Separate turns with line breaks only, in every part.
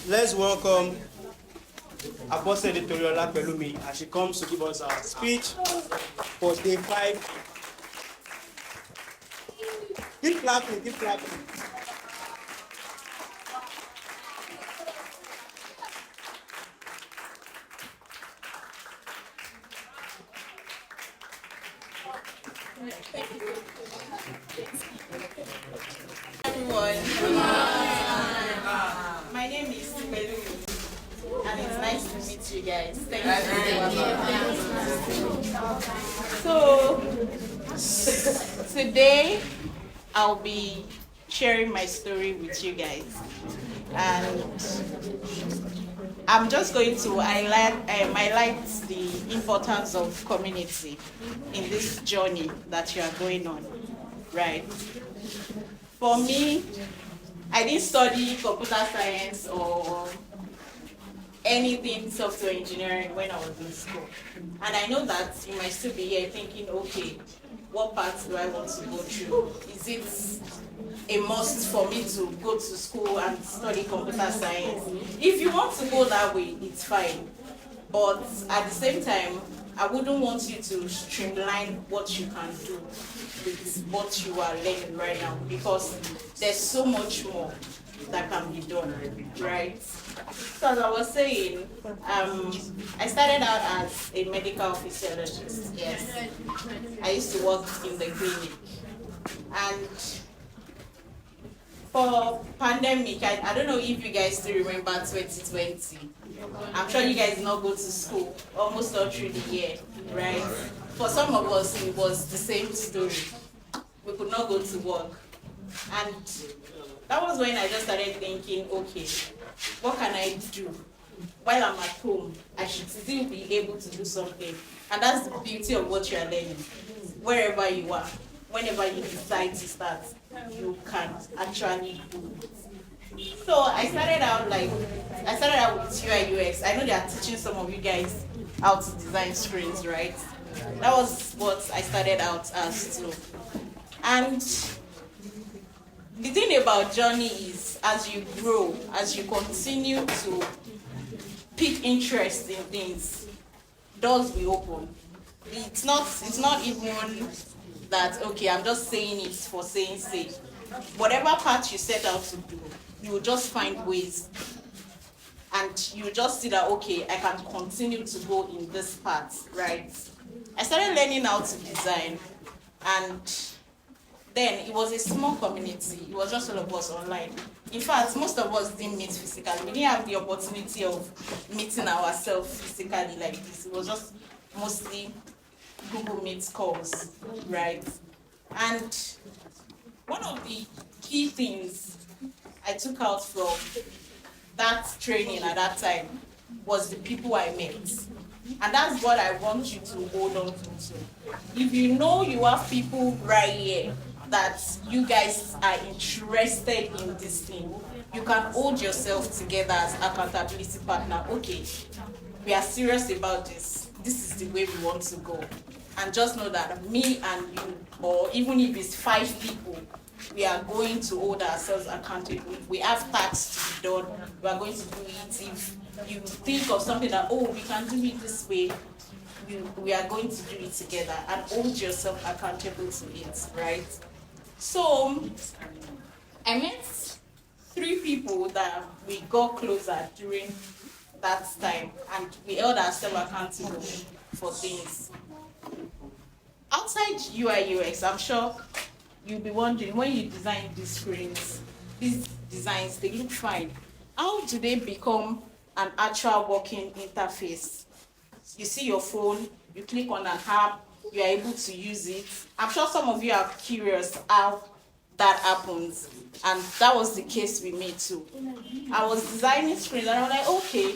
Let's welcome Apostle Editoriola Pelumi as she comes to give us our speech for day 5. Keep clapping, keep clapping.
Everyone, my name is Pelumi, and it's nice to meet you guys. Thank you. So today I'll be sharing my story with you guys, and I'm just going to highlight the importance of community in this journey that you are going on, right? For me, I didn't study computer science or anything software engineering when I was in school. And I know that you might still be here thinking, okay, what path do I want to go through? Is it a must for me to go to school and study computer science? If you want to go that way, it's fine. But at the same time, I wouldn't want you to streamline what you can do with what you are learning right now, because there's so much more that can be done, right? So as I was saying, I started out as a medical physiologist. Yes, I used to work in the clinic, and for pandemic, I don't know if you guys still remember 2020. I'm sure you guys did not go to school almost all through the year, right? For some of us, it was the same story. We could not go to work. And that was when I just started thinking, okay, what can I do? While I'm at home, I should still be able to do something. And that's the beauty of what you are learning. Wherever you are, whenever you decide to start, you can actually do it. So I started out with UI UX. I know they are teaching some of you guys how to design screens, right? That was what I started out as too. And the thing about journey is, as you grow, as you continue to pick interest in things, doors will open. It's not even that, okay, I'm just saying it for saying sake. Whatever path you set out to do, you will just find ways, and you just see that, okay, I can continue to go in this path, right? I started learning how to design, and then it was a small community. It was just all of us online. In fact, most of us didn't meet physically. We didn't have the opportunity of meeting ourselves physically like this. It was just mostly Google Meet calls, right? And one of the key things I took out from that training at that time was the people I met. And that's what I want you to hold on to. If you know you have people right here that you guys are interested in this thing, you can hold yourself together as accountability partner. Okay, we are serious about this. This is the way we want to go. And just know that me and you, or even if it's 5 people, we are going to hold ourselves accountable. We have tasks to be done. We are going to do it. If you think of something that, oh, we can do it this way, we are going to do it together, and hold yourself accountable to it, right? So I met 3 people that we got closer during that time, and we held ourselves accountable for things. Outside UI UX, I'm sure you'll be wondering, when you design these screens, these designs, they look fine. How do they become an actual working interface? You see your phone, you click on an app, you are able to use it. I'm sure some of you are curious how that happens, and that was the case with me too. I was designing screens and I was like, okay,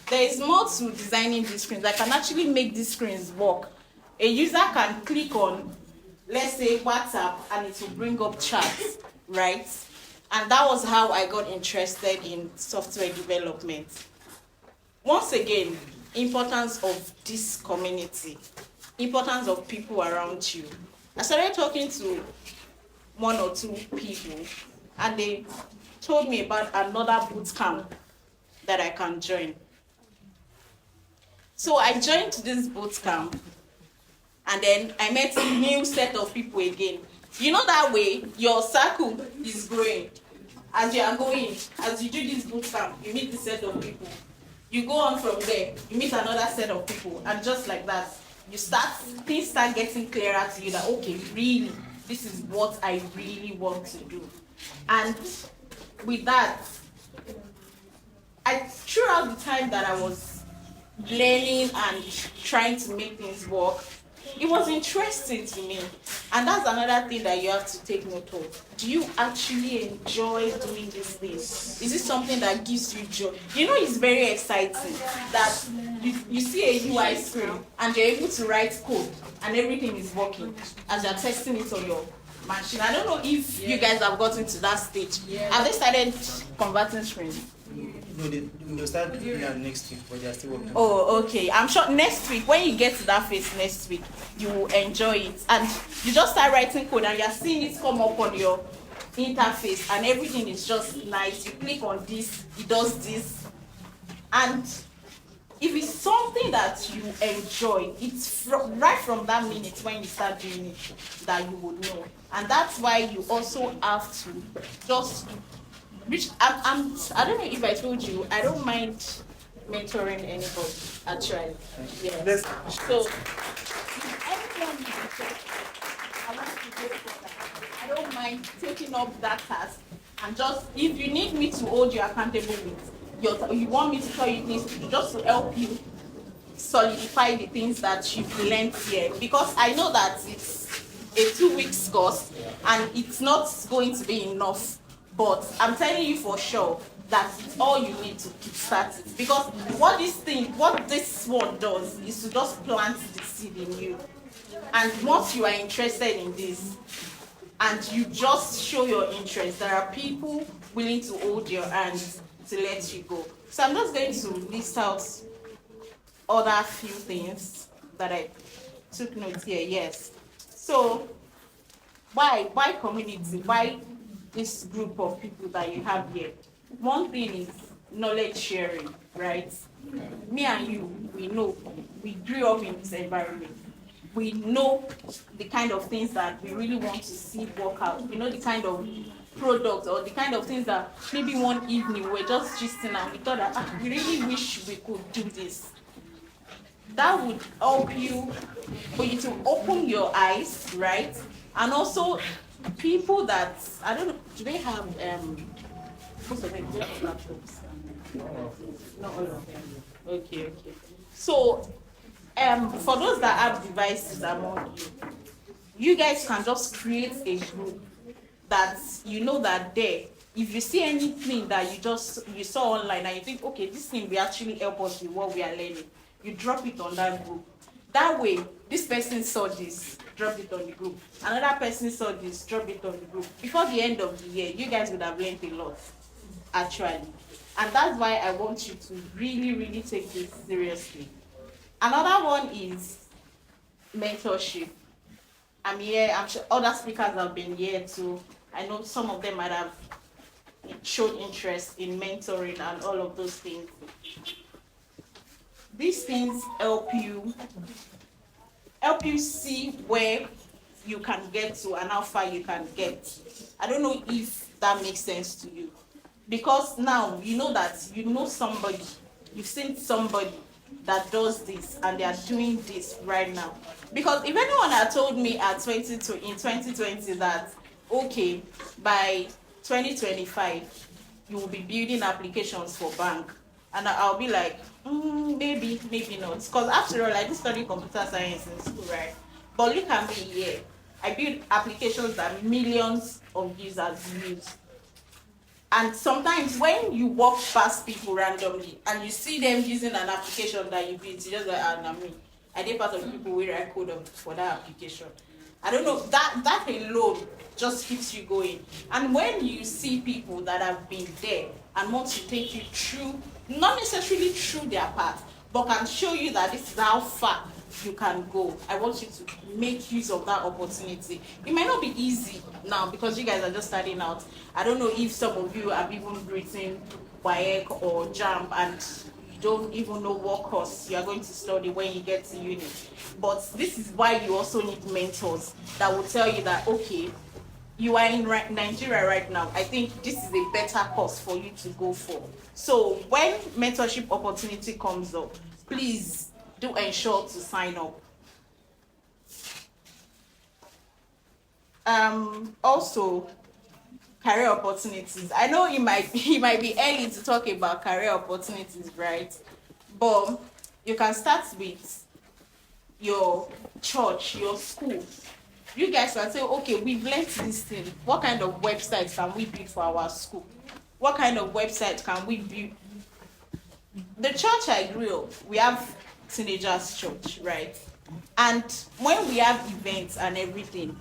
there is more to designing these screens. I can actually make these screens work. A user can click on, let's say, WhatsApp, and it will bring up chats, right? And that was how I got interested in software development. Once again, importance of this community, importance of people around you. I started talking to 1 or 2 people, and they told me about another boot camp that I can join. So I joined this boot camp, and then I met a new set of people again. You know, that way your circle is growing. As you are going, as you do this boot camp, you meet this set of people. You go on from there, you meet another set of people, and just like that, things start getting clearer to you that, okay, really, this is what I really want to do. And with that, throughout the time that I was learning and trying to make things work, it was interesting to me. And that's another thing that you have to take note of. Do you actually enjoy doing this thing? Is it something that gives you joy? You know, it's very exciting that you see a UI screen and you're able to write code and everything is working as you're testing it on your machine. I don't know if you guys have gotten to that stage. Have they started converting screens?
No, they'll start doing that next week, but they're still working.
Oh, okay. I'm sure next week, when you get to that phase next week, you will enjoy it. And you just start writing code and you're seeing it come up on your interface and everything is just nice. You click on this, it does this. And if it's something that you enjoy, it's right from that minute when you start doing it that you would know. And that's why you also have to just I don't know if I told you, I don't mind mentoring anybody, actually. Yeah. So, if anyone is interested, I want to go for that. I don't mind taking up that task. And just, if you need me to hold you accountable with, you want me to tell you things to do, just to help you solidify the things that you've learned here. Because I know that it's a 2-week course and it's not going to be enough. But I'm telling you for sure that it's all you need to kickstart it. Because what this one does is to just plant the seed in you. And once you are interested in this, and you just show your interest, there are people willing to hold your hand to let you go. So I'm just going to list out other few things that I took notes here. Yes. So why community? Why this group of people that you have here? One thing is knowledge sharing, right? Me and you, we know, we grew up in this environment. We know the kind of things that we really want to see work out. We know the kind of product or the kind of things that maybe one evening we're just gisting and we thought that we really wish we could do this. That would help you, for you to open your eyes, right? And also people that, I don't know, do they have most of them, do they have laptops? Not all of them. Okay. So for those that have devices among you guys can just create a group that you know that there, if you see anything that you saw online and you think, okay, this thing will actually help us with what we are learning, you drop it on that group. That way, this person saw this, drop it on the group. Another person saw this, drop it on the group. Before the end of the year, you guys would have learned a lot, actually. And that's why I want you to really, really take this seriously. Another one is mentorship. I'm here, I'm sure other speakers have been here too. I know some of them might have showed interest in mentoring and all of those things. These things help you see where you can get to and how far you can get. I don't know if that makes sense to you. Because now you know that you know somebody, you've seen somebody that does this and they are doing this right now. Because if anyone had told me in 2020 that, okay, by 2025, you will be building applications for bank, and I'll be like, maybe not. Because after all, I just studied computer science in school, right? But look at me here. I build applications that millions of users use. And sometimes when you walk past people randomly and you see them using an application that you built, you just like, I did part of the people who write code for that application. I don't know, that alone just keeps you going. And when you see people that have been there and want to take you through, not necessarily through their path, but can show you that this is how far you can go, I want you to make use of that opportunity. It might not be easy now because you guys are just starting out. I don't know if some of you have even written WAEC or JAMB and you don't even know what course you are going to study when you get to uni. But this is why you also need mentors that will tell you that, okay, you are in Nigeria right now. I think this is a better course for you to go for. So when mentorship opportunity comes up, please do ensure to sign up. Also, career opportunities. I know it might be early to talk about career opportunities, right? But you can start with your church, your school. You guys can say, okay, we've learned this thing. What kind of website can we build for our school? What kind of website can we build? The church I grew up, we have teenagers church, right? And when we have events and everything,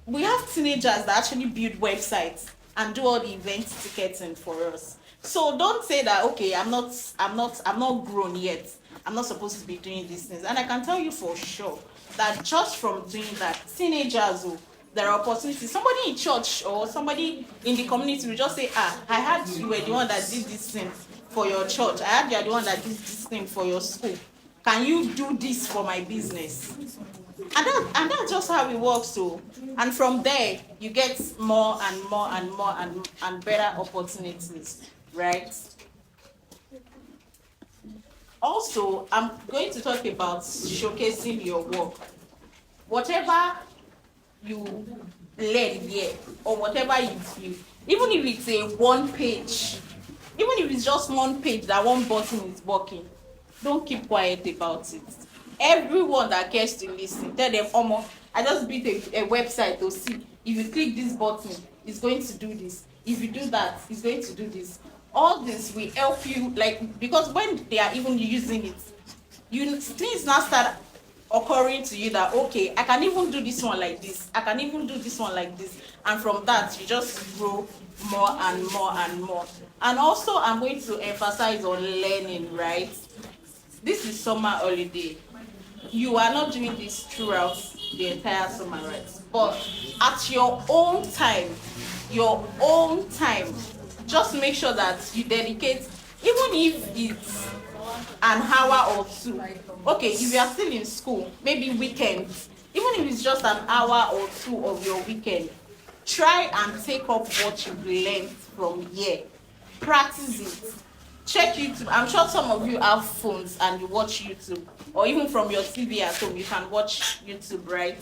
we have teenagers that actually build websites and do all the event ticketing for us. So don't say that, okay, I'm not grown yet. I'm not supposed to be doing these things. And I can tell you for sure that just from doing that, teenagers, there are opportunities. Somebody in church or somebody in the community will just say, I heard you were the one that did this thing for your church. I heard you are the one that did this thing for your school. Can you do this for my business? And that's just how it works. So, and from there, you get more and more and more and better opportunities, right? Also, I'm going to talk about showcasing your work. Whatever you learn here, or whatever you do, even if it's a one page, even if it's just one page that one button is working, don't keep quiet about it. Everyone that cares to listen, tell them, Omo, I just built a website to see. If you click this button, it's going to do this. If you do that, it's going to do this. All this will help you, like, because when they are even using it, things now start occurring to you that, okay, I can even do this one like this. I can even do this one like this. And from that, you just grow more and more and more. And also, I'm going to emphasize on learning, right? This is summer holiday. You are not doing this throughout the entire summer, right? But at your own time, just make sure that you dedicate, even if it's an hour or two. Okay, if you are still in school, maybe weekends, even if it's just an hour or two of your weekend, try and take up what you've learned from here. Practice it. Check YouTube. I'm sure some of you have phones and you watch YouTube, or even from your TV at home, you can watch YouTube, right?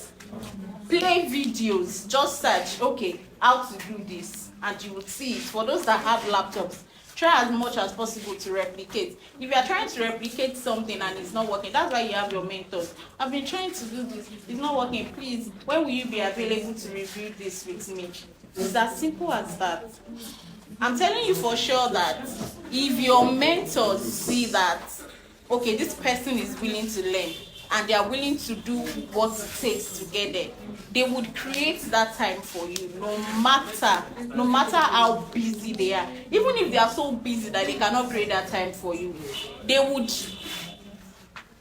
Play videos. Just search, okay, how to do this, and you will see it. For those that have laptops, try as much as possible to replicate. If you are trying to replicate something and it's not working, that's why you have your mentors. I've been trying to do this, it's not working. Please, when will you be available to review this with me? It's as simple as that. I'm telling you for sure that if your mentors see that, okay, this person is willing to learn and they are willing to do what it takes to get there, they would create that time for you, no matter how busy they are. Even if they are so busy that they cannot create that time for you, they would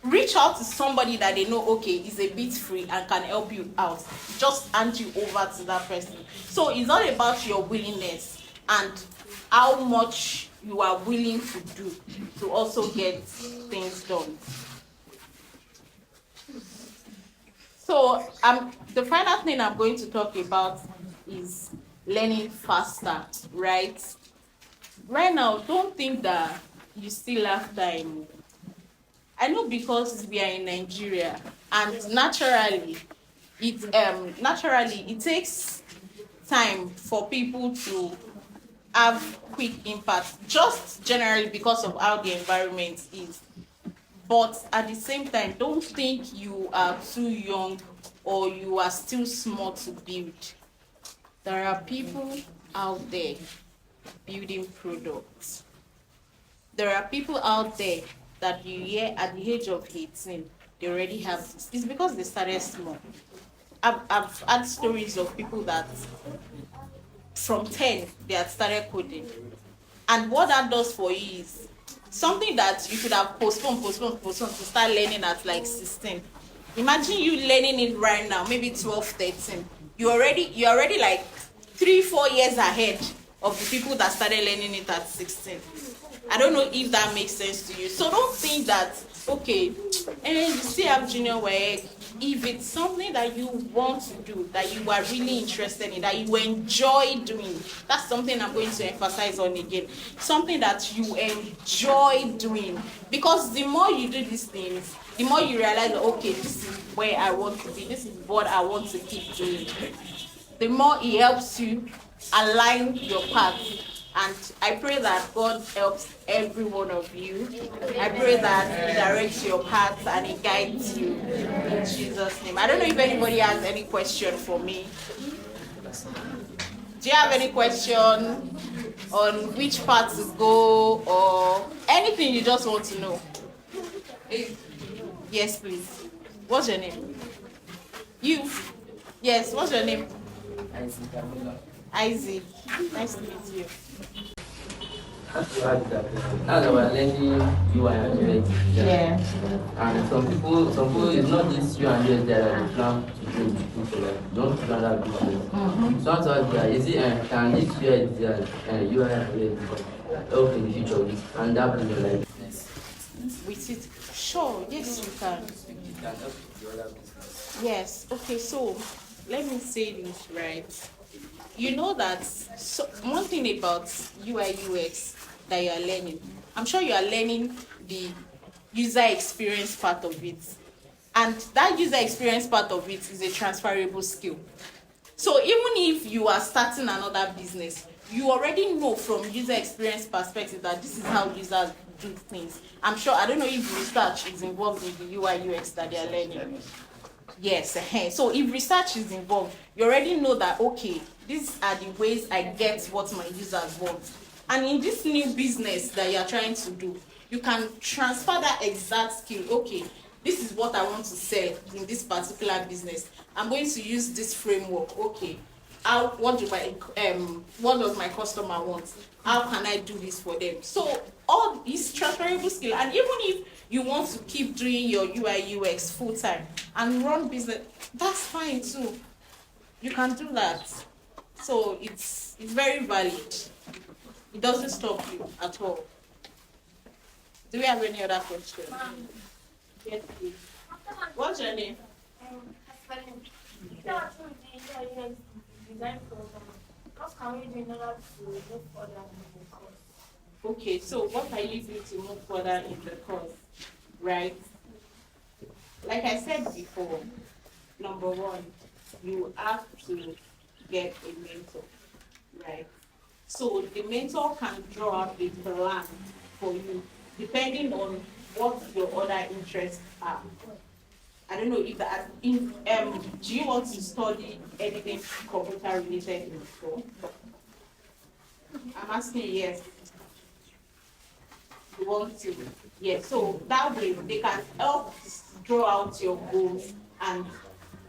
reach out to somebody that they know, okay, is a bit free and can help you out. Just hand you over to that person. So it's not about your willingness and how much you are willing to do to also get things done. So the final thing I'm going to talk about is learning faster, right? Right now, don't think that you still have time. I know, because we are in Nigeria, and naturally it takes time for people to have quick impact, just generally because of how the environment is. But at the same time, don't think you are too young or you are still small to build. There are people out there building products. There are people out there that you hear at the age of 18, they already have this. It's because they started small. I've had stories of people that from 10, they had started coding. And what that does for you is something that you could have postponed to start learning at like 16. Imagine you learning it right now, maybe 12, 13. You're already like 3-4 years ahead of the people that started learning it at 16. I don't know if that makes sense to you. So don't think that, okay, and you still have junior work. If it's something that you want to do, that you are really interested in, that you enjoy doing, that's something I'm going to emphasize on again. Something that you enjoy doing. Because the more you do these things, the more you realize, okay, this is where I want to be, this is what I want to keep doing. The more it helps you align your path. And I pray that God helps every one of you. I pray that He directs your path and He guides you in Jesus' name. I don't know if anybody has any question for me. Do you have any question on which path to go or anything you just want to know? Yes, please. What's your name? You? Yes, what's your name? Isaac. Nice to meet you.
Now that we're learning UI and UX,
Yeah.
and some people, it's not this UI and UX that they plan to do into like don't plan that business. So that's why is it can this UI and UX help in the future with and that in your life?
With it, sure, yes, you can.
It can help with the other business.
Yes. Okay. So let me say this right. You know that one thing about UI UX that you are learning, I'm sure you are learning the user experience part of it, and that user experience part of it is a transferable skill. So even if you are starting another business, you already know from user experience perspective that this is how users do things. I'm sure, I don't know if research is involved in the UI UX that they are learning. Yes, so if research is involved, you already know that, okay, these are the ways I get what my users want. And in this new business that you are trying to do, you can transfer that exact skill. Okay, this is what I want to sell in this particular business. I'm going to use this framework. Okay, what does my customer want? How can I do this for them? So all these transferable skill, and even if you want to keep doing your UI UX full time and run business, that's fine too. You can do that. So it's very valid. It doesn't stop you at all. Do we have any other questions? Yes, please. What's your name? Okay, so what are you doing to move further in the course, right? Like I said before, number one, you have to get a mentor, right? So the mentor can draw up a plan for you, depending on what your other interests are. I don't know if that, do you want to study anything computer related in school? I'm asking you, yes. You want to? Yes. So that way they can help draw out your goals and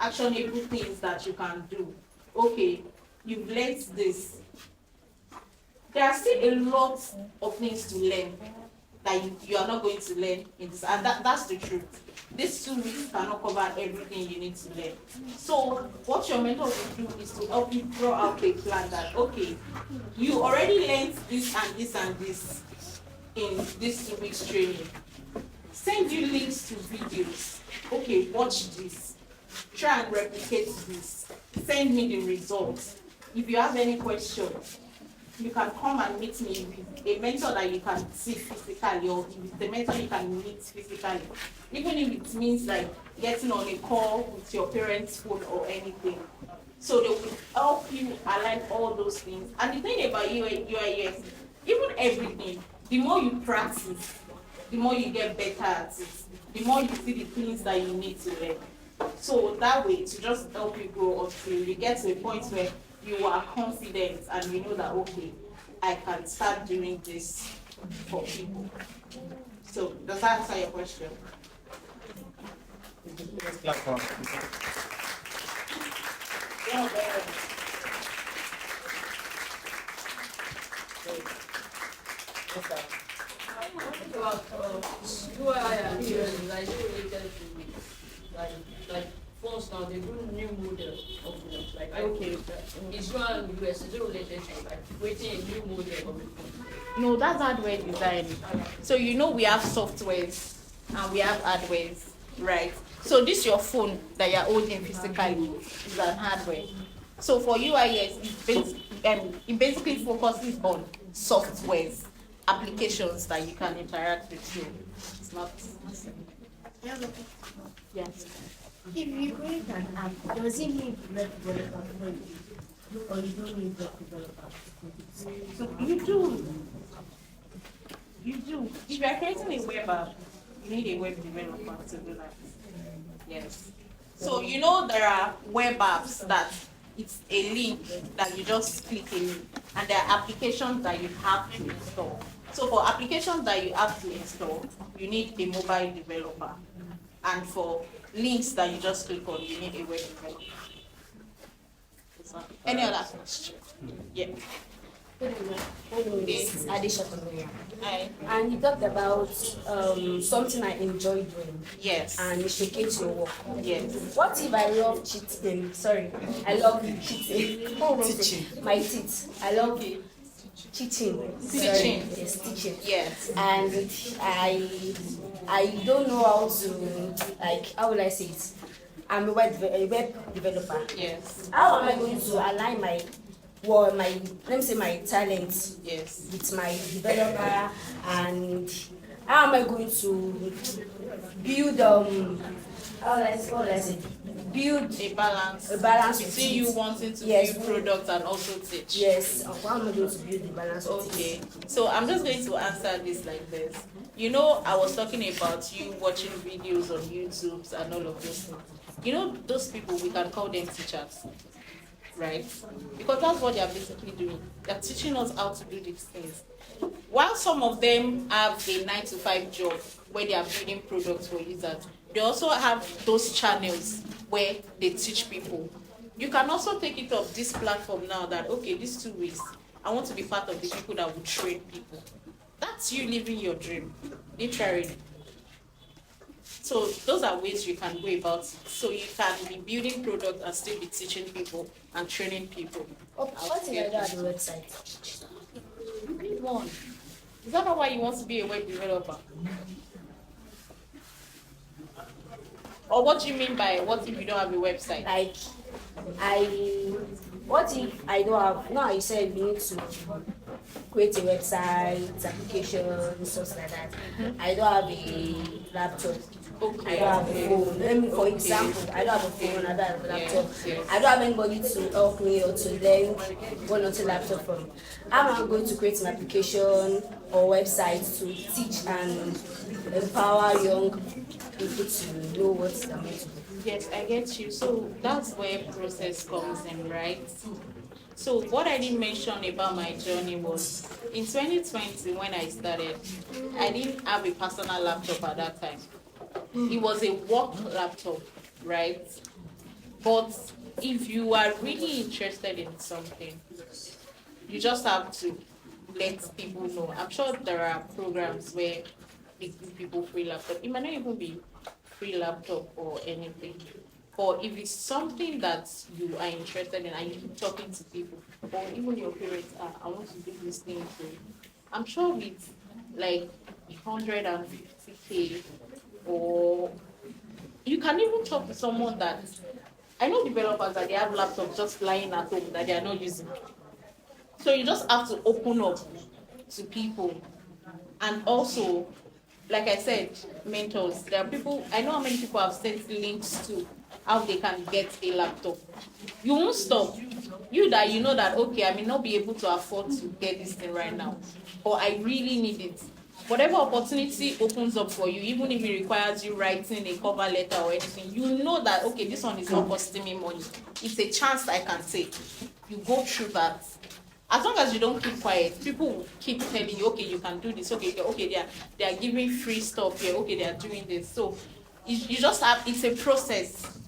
actionable things that you can do. Okay, you've learned this. There are still a lot of things to learn that you are not going to learn in this, and that's the truth. These 2 weeks cannot cover everything you need to learn. So what your mentor will do is to help you draw out a plan that, okay, you already learned this and this and this in this 2 weeks training. Send you links to videos. Okay, watch this. Try and replicate this. Send me the results. If you have any questions, you can come and meet me with a mentor that you can see physically, or with the mentor you can meet physically. Even if it means like getting on a call with your parents' phone or anything. So they will help you align all those things. And the thing about UI UX, even everything, the more you practice, the more you get better at it. The more you see the things that you need to learn. So that way, to just help you grow until you get to a point where you are confident and you know that, okay, I can start doing this for people. So does that answer your question? Yeah,
phones now, they do new model of phones. Like
Okay.
it's not US, it's not related to like waiting a new model of a phone.
No, that's hardware design. So you know we have softwares and we have hardwares, right? So this your phone that you're holding physically is an hardware. So for UIS, it basically focuses on softwares, applications that you can interact with you. It's not. Yes.
If you create an app, does it need web developer for you? Or you don't need web developer?
So you do. You do. If you are creating a web app, you need a web developer to do that. Yes. So you know there are web apps that it's a link that you just click a link, and there are applications that you have to install. So for applications that you have to install, you need a mobile developer, and for links that you just click on, you need a web developer. Any other question? Yeah.
This is Adesha.
Hi.
And you talked about something I enjoy doing,
Yes.
and you showcase your work.
Yes.
What if I love cheating? Sorry, I love cheating.
Teaching.
My teeth. I love cheating.
Teaching.
Sorry, yes, teaching.
Yes.
And I don't know how to, like, how will I say it? I'm a web developer.
Yes.
How am I going to align my let me say my talent
Yes.
with my developer, and how am I going to build how will I say build
A balance
with
between
it.
you wanting to
Yes.
build products and also teach.
Yes, how am I going to build the balance with
Okay,
it?
so I'm just going to answer this like this. You know, I was talking about you watching videos on YouTube and all of those things. You know, those people, we can call them teachers, right? Because that's what they are basically doing. They're teaching us how to do these things. While some of them have a 9-to-5 job where they are building products for users, they also have those channels where they teach people. You can also take it off this platform now that, okay, these 2 weeks, I want to be part of the people that will train people. That's you living your dream, literally. So those are ways you can go about it. So you can be building products and still be teaching people and training people.
What if I don't have a website?
You need one. Is that not why you want to be a web developer? Or what do you mean by what if you don't have a website?
Like, what if I don't have, no, you said you need to create a website, application, stuff like that. I don't have a laptop.
Okay.
I don't have a phone. Let me, for
Okay.
example, I don't have a phone, I don't have a laptop.
Yes.
I don't have anybody to help me or to learn one or two laptop from. How am I going to create an application or website to teach and empower young people to know what they're meant to do?
Yes, I get you. So that's where process comes in, right? So what I didn't mention about my journey was in 2020 when I started, I didn't have a personal laptop at that time. It was a work laptop, right? But if you are really interested in something, you just have to let people know. I'm sure there are programs where they give people free laptop. It might not even be free laptop or anything. Or if it's something that you are interested in and you keep talking to people, or even your parents, I want to do this thing too. I'm sure with like 150K, or you can even talk to someone that, I know developers that they have laptops just lying at home that they are not using. So you just have to open up to people. And also, like I said, mentors. There are people, I know how many people have sent links to how they can get a laptop. You won't stop. You that you know that, okay, I may not be able to afford to get this thing right now, or I really need it. Whatever opportunity opens up for you, even if it requires you writing a cover letter or anything, you know that, okay, this one is not costing me money. It's a chance I can take. You go through that. As long as you don't keep quiet, people will keep telling you, okay, you can do this. Okay, they are giving free stuff here. Okay, they are doing this. So you just have, it's a process.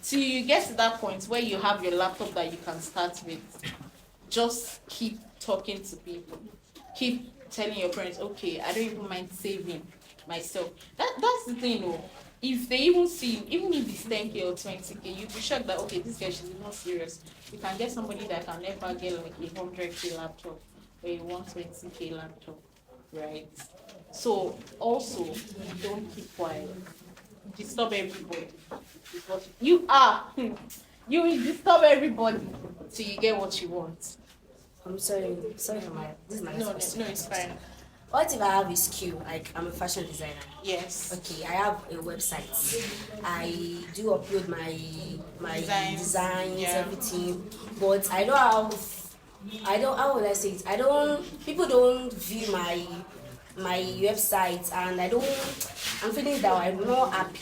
Till you get to that point where you have your laptop that you can start with, just keep talking to people. Keep telling your parents, okay, I don't even mind saving myself. That's the thing, though. if they even see you, even if it's 10K or 20K, you'd be shocked that okay, this girl, she's not serious. You can get somebody that can never get like a 100K laptop or a 120K laptop, right? So also, don't keep quiet. Disturb everybody because you will disturb everybody till you get what you want.
I'm sorry for my, this is my
No,
question.
it's fine.
What if I have a skill, like I'm a fashion designer?
Yes.
Okay, I have a website. I do upload my designs,
yeah.
everything, but I don't have, how would I say it? People don't view my website, and I'm feeling that I'm not happy.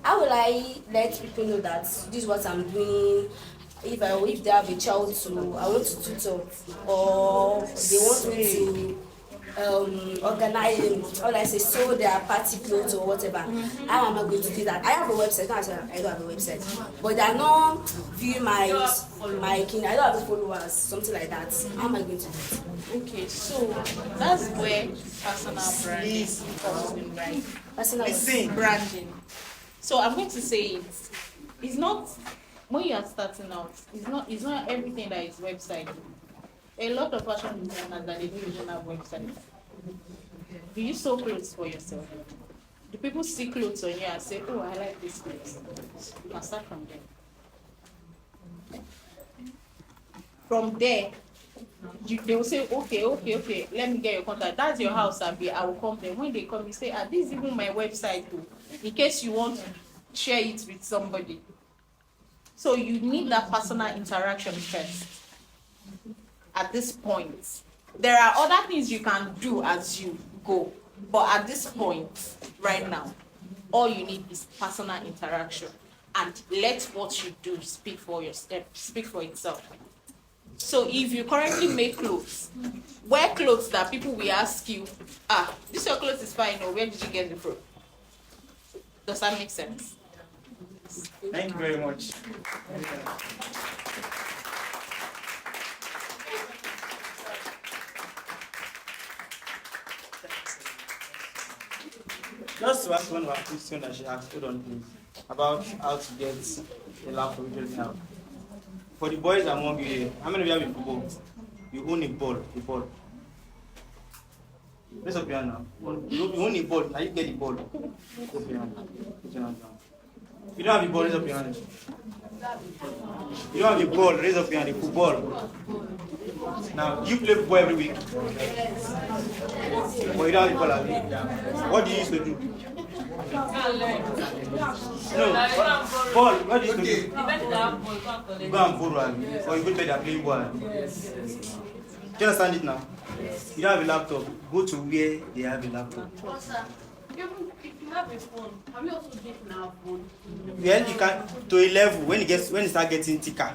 How will I let people know that this is what I'm doing? If they have a child I want to tutor, or they want me to organize, how will I say, sew their party clothes or whatever. How am I going to do that? I have a website. I don't have a website, but they are not viewing my king. I don't have followers, something like that. How am I going to do it?
Okay, so that's where personal branding comes in, right?
Personal
Branding. So I'm going to say it's not when you are starting out. It's not everything that is website. A lot of fashion designers that they don't even have websites. Do you sew clothes for yourself? Do people see clothes on you and say, "Oh, I like this clothes"? You can start from there. From there, they will say, okay, let me get your contact. That's your house, Abi. I will come there. When they come, you say, this is even my website too, in case you want to share it with somebody. So you need that personal interaction first. At this point, there are other things you can do as you go, but at this point, right now, all you need is personal interaction, and let what you do speak for itself. So if you currently make clothes, wear clothes that people will ask you, this your clothes is fine, or where did you get it from? Does that make sense?
Thank you very much. Just to ask one of our questions that she asked, hold on please, about how to get a laptop usually now. For the boys among you here, how many of you have a football? You own a ball. Raise up your hand now. You own a ball, now you get the ball. Raise up your hand. Put your hand down. If you don't have a ball, raise up your hand. You don't have a ball, raise up your hand. A football. Now, you play football every week. But you don't have a ball, have you? What do you used to do? No, ball, what do you used to do? You go and borrow, or you go to bed and play ball. Do you understand it now? You don't have a laptop, go to where they have a laptop.
Even if you have a phone, have you also get now phone?
Well, you can, to a level, when it starts getting thicker,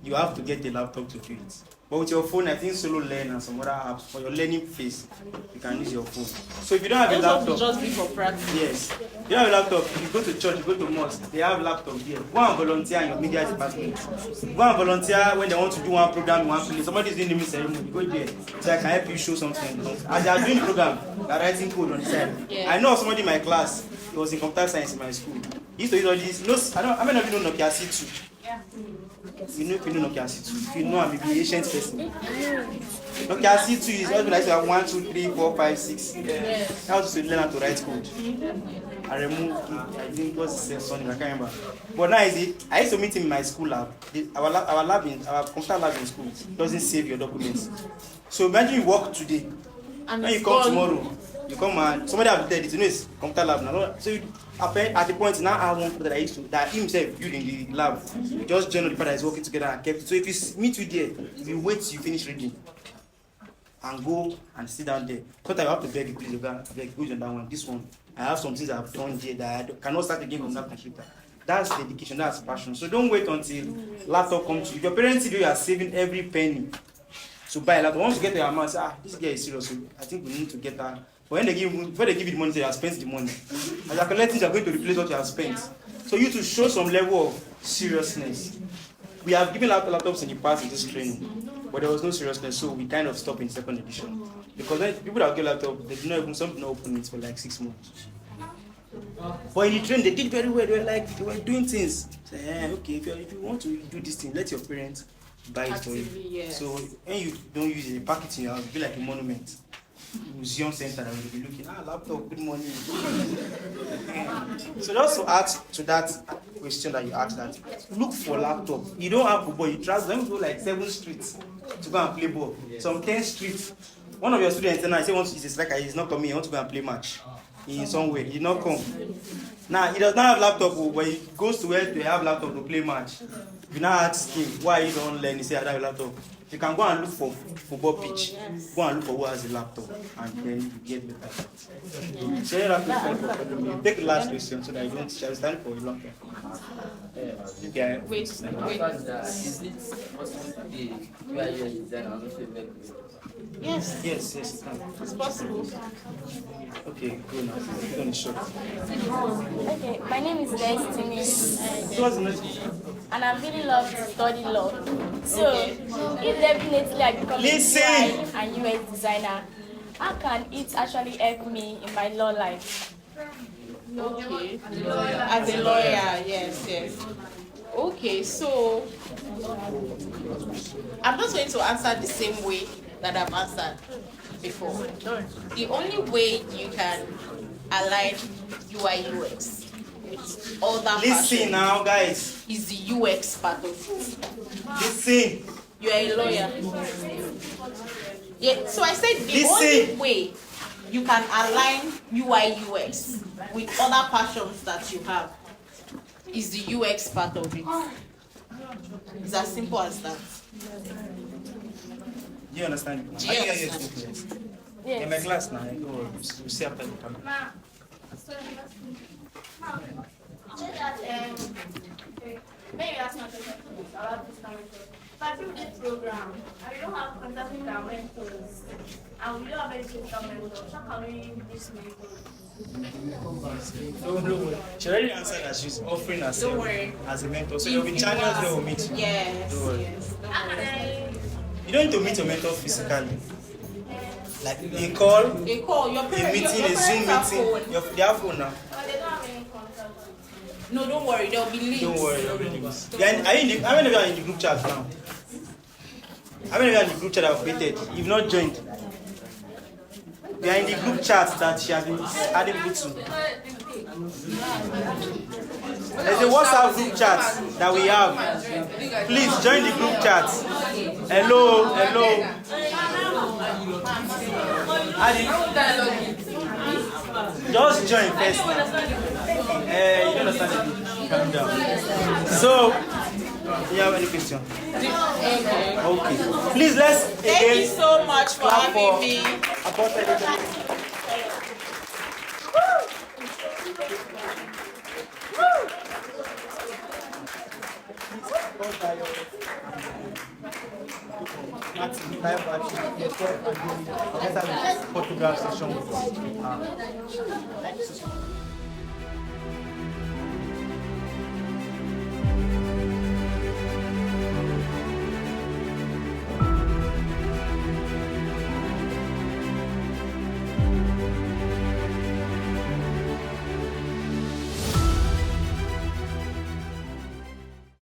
you have to get a laptop to do it. But with your phone, I think Solo Learn and some other apps, for your learning phase, you can use your phone. So if you don't have a laptop,
just be for practice.
yes. If you don't have a laptop, you go to church, you go to mosque, they have laptop here. Go and volunteer in your media department. Go and volunteer when they want to do one program in one place. Somebody's doing the ceremony, you go there. So I can help you show something. As they are doing the program, they are writing code on the side.
Yeah.
I know somebody in my class, he was in computer science in my school. He used to use all these, how many of you know Nokia C2?
Yeah.
You know if you know Nokia C2. If you know, I'm a ancient person. Nokia C2 is always like 1, 2, 3, 4, 5, 6. How to learn how to write code. I removed, I think it was Sony, I can't remember. But now I used to meet him in my school lab. Our computer lab in school doesn't save your documents. So imagine you work today,
And
when you come tomorrow, you come and somebody have said it, it's computer lab now. So at the point now, I have one computer that himself built in the lab. You just join the people that is working together and kept it. So if you meet you there, you wait till you finish reading and go and sit down there. Sometimes I have to beg you, please, beg, go on that one. This one, I have some things I've done here that I cannot start again from that computer. That's dedication, that's passion. So don't wait until laptop comes to you. If your parents see you are saving every penny to buy a laptop. Once you get your amount, say, this guy is serious. So I think we need to get that. But when before they give you the money, you have spent the money. As you are collecting, you are going to replace what you have spent. So you to show some level of seriousness. We have given out laptops in the past in this training, but there was no seriousness, so we kind of stopped in second edition. Because when people that get laptop, they do not even, some do not open it for like 6 months. But in the train, they did very well. They were doing things. Say, okay, if you want to do this thing, let your parents buy it for you.
Yes.
So when you don't use it, pack it in your house, be like a monument. Museum center that will be looking, laptop, good morning. So just to add to that question that you asked, that look for laptop. You don't have football, you travel, let me go like 7 streets to go and play ball. Some 10 streets. One of your students and I say once he's like he's not coming, he wants to go and play match in somewhere. He did not come. Now he does not have laptop, but he goes to where to have laptop to play match. If you now ask him why you don't learn, he say I don't have a laptop. You can go and look for football pitch. Go and look for who has a laptop, and then you get better. So you take the last question so that you don't stand for a long time. Okay.
Wait.
Is it possible to be UI designer and also web?
Yes,
Yes.
it's possible.
Okay, go now. Go on the show.
Okay, my name is Destiny,
So what's the next question?
and I really love to study law. So, if definitely I become
Listen.
a UI and UX designer, how can it actually help me in my law life?
Okay. As a lawyer, yes. Okay, so I'm just going to answer the same way that I've answered before. The only way you can align UI UX with other
Listen
passion
now, guys.
is the UX part of it.
Listen.
You are a lawyer. Yeah, so I said the
Listen.
only way you can align UI UX with other passions that you have is the UX part of it. It's as simple as that.
Do you understand?
Do you understand?
Yes.
In my class now, we'll see after the camera.
Maybe that's not the question about this mentor. But through this program, and we don't have contact with our mentors, and we don't have any physical mentors, how can we reach mentors?
Don't worry. She already answered that she's offering herself
Don't worry.
as a mentor. So there'll be channels they will meet you.
Yes,
Don't worry.
yes. Don't
How can
worry.
I?
You don't need to meet your mentor physically. Like a call,
They call your
a
parents.
meeting,
your
a Zoom
parents have
meeting.
phone.
They have phone now.
But they don't have any contact.
No, don't worry. There'll be links.
Don't worry. Are you in the, how many of you are in the group chat now? How many of you are in the group chat that have created? You've not joined. We are in the group chat that she has been adding people to. There's a WhatsApp group chat that we have. Please join the group chat. Hello. Just join first. You don't understand it. Calm down. So, do you have any question? Okay. Please let's
Thank you
again
so much for
clap for
having me.
about everybody. Martin, let's have a photograph session with us.